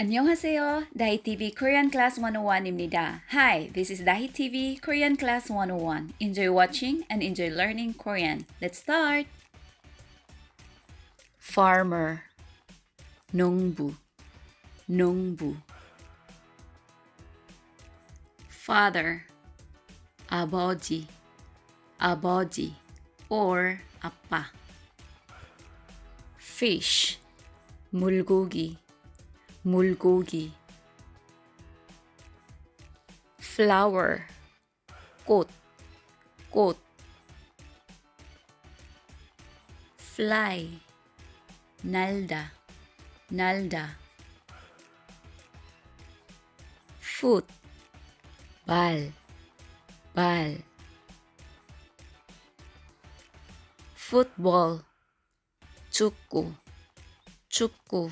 안녕하세요. Dahee TV Korean Class 101입니다. Hi, this is Dahee TV Korean Class 101. Enjoy watching and enjoy learning Korean. Let's start. Farmer, 농부, 농부. Father, 아버지, 아버지, or 아빠. Fish, 물고기, 물고기. Flower, 꽃, 꽃. Fly, 날다, 날다. Foot, 발, 발. Football, 축구, 축구.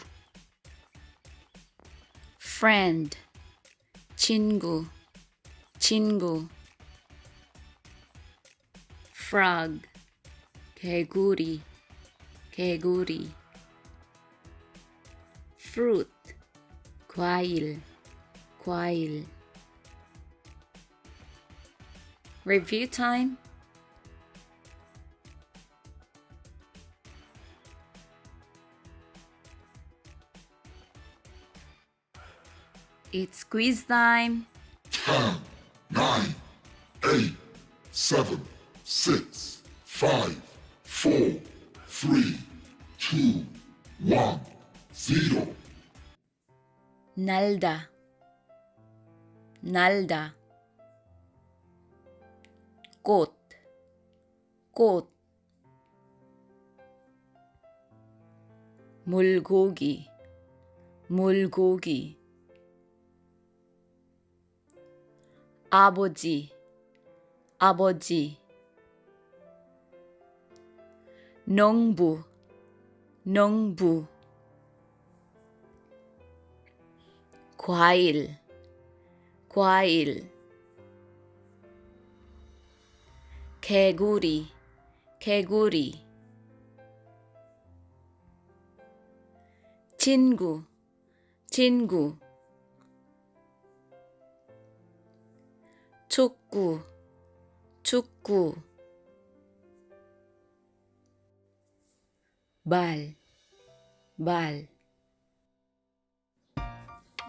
Friend, 친구, 친구. Frog, 개구리, 개구리. Fruit, 과일, 과일. Review time. It's quiz time. 10, 9, 8, 7, 6, 5, 4, 3, 2, 1, 0. 날다, 날다. 꽃, 꽃. 물고기, 물고기. 아버지, 아버지. 농부, 농부. 과일, 과일. 개구리, 개구리. 친구, 친구. 축구, 축구. 발, 발.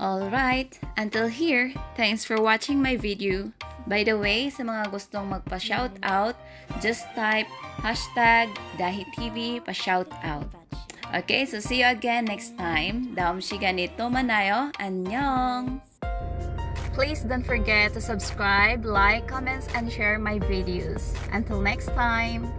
Alright, until here, thanks for watching my video. By the way, sa mga gustong magpa-shoutout, just type #Dahee TV pa-shoutout. Okay, so see you again next time. 다음 시간에 또 만나요. 안녕! Please don't forget to subscribe, like, comments, and share my videos. Until next time!